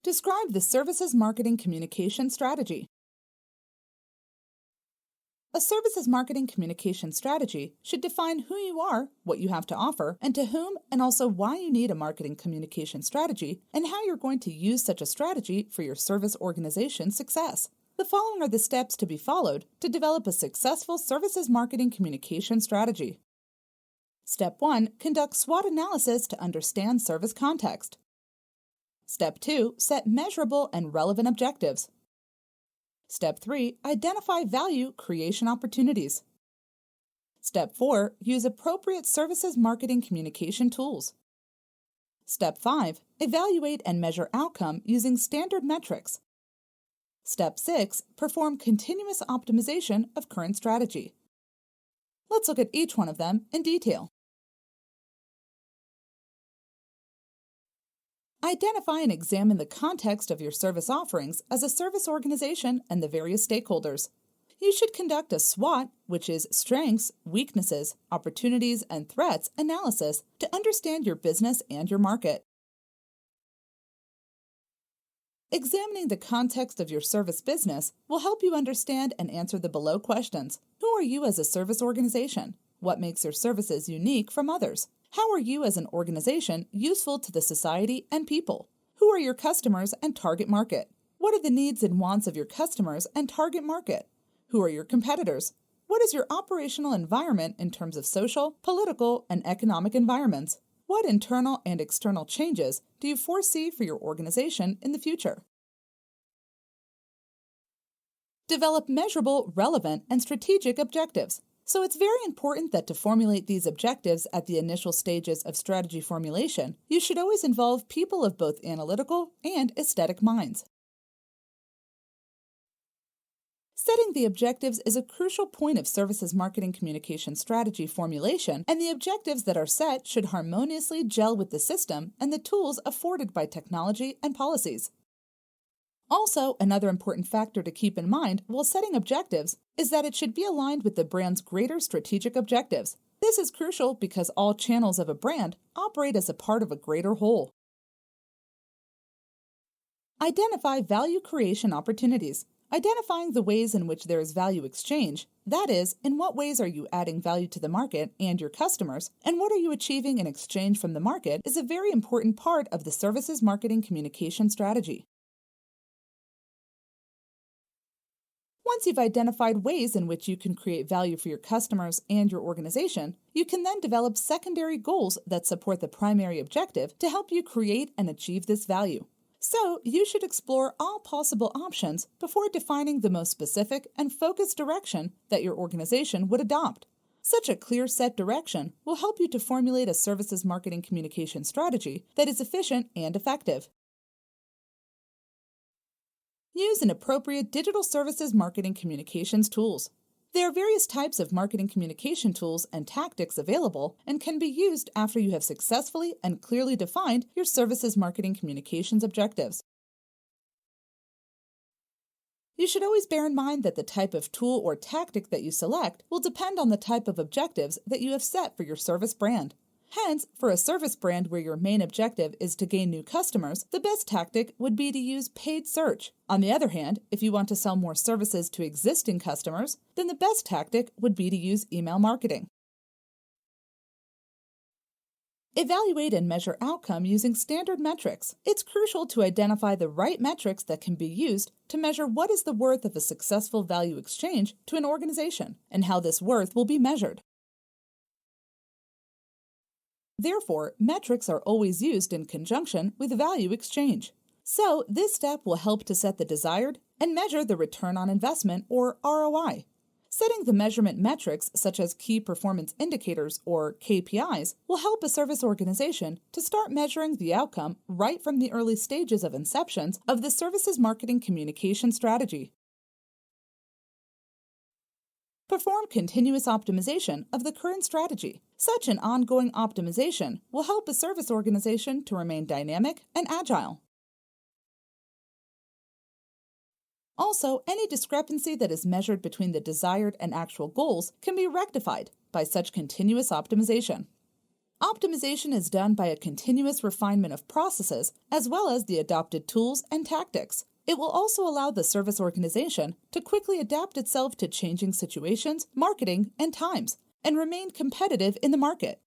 Describe the services marketing communication strategy. A services marketing communication strategy should define who you are, what you have to offer, and to whom, and also why you need a marketing communication strategy, and how you're going to use such a strategy for your service organization's success. The following are the steps to be followed to develop a successful services marketing communication strategy. Step 1. Conduct SWOT analysis to understand service context. Step 2. Set measurable and relevant objectives. Step 3. Identify value creation opportunities. Step 4. Use appropriate services marketing communication tools. Step 5. Evaluate and measure outcome using standard metrics. Step 6. Perform continuous optimization of current strategy. Let's look at each one of them in detail. Identify and examine the context of your service offerings as a service organization and the various stakeholders. You should conduct a SWOT, which is strengths, weaknesses, opportunities, and threats analysis to understand your business and your market. Examining the context of your service business will help you understand and answer the below questions. Who are you as a service organization? What makes your services unique from others? How are you as an organization useful to the society and people? Who are your customers and target market? What are the needs and wants of your customers and target market? Who are your competitors? What is your operational environment in terms of social, political, and economic environments? What internal and external changes do you foresee for your organization in the future? Develop measurable, relevant, and strategic objectives. So it's very important that to formulate these objectives at the initial stages of strategy formulation, you should always involve people of both analytical and aesthetic minds. Setting the objectives is a crucial point of services marketing communication strategy formulation, and the objectives that are set should harmoniously gel with the system and the tools afforded by technology and policies. Also, another important factor to keep in mind while setting objectives is that it should be aligned with the brand's greater strategic objectives. This is crucial because all channels of a brand operate as a part of a greater whole. Identify value creation opportunities. Identifying the ways in which there is value exchange, that is, in what ways are you adding value to the market and your customers, and what are you achieving in exchange from the market, is a very important part of the services marketing communication strategy. Once you've identified ways in which you can create value for your customers and your organization, you can then develop secondary goals that support the primary objective to help you create and achieve this value. So, you should explore all possible options before defining the most specific and focused direction that your organization would adopt. Such a clear set direction will help you to formulate a services marketing communication strategy that is efficient and effective. Use an appropriate digital services marketing communications tools. There are various types of marketing communication tools and tactics available and can be used after you have successfully and clearly defined your services marketing communications objectives. You should always bear in mind that the type of tool or tactic that you select will depend on the type of objectives that you have set for your service brand. Hence, for a service brand where your main objective is to gain new customers, the best tactic would be to use paid search. On the other hand, if you want to sell more services to existing customers, then the best tactic would be to use email marketing. Evaluate and measure outcome using standard metrics. It's crucial to identify the right metrics that can be used to measure what is the worth of a successful value exchange to an organization and how this worth will be measured. Therefore, metrics are always used in conjunction with value exchange. So, this step will help to set the desired and measure the return on investment, or ROI. Setting the measurement metrics, such as key performance indicators, or KPIs, will help a service organization to start measuring the outcome right from the early stages of inceptions of the services marketing communication strategy. Perform continuous optimization of the current strategy. Such an ongoing optimization will help a service organization to remain dynamic and agile. Also, any discrepancy that is measured between the desired and actual goals can be rectified by such continuous optimization. Optimization is done by a continuous refinement of processes as well as the adopted tools and tactics. It will also allow the service organization to quickly adapt itself to changing situations, marketing, and times, and remain competitive in the market.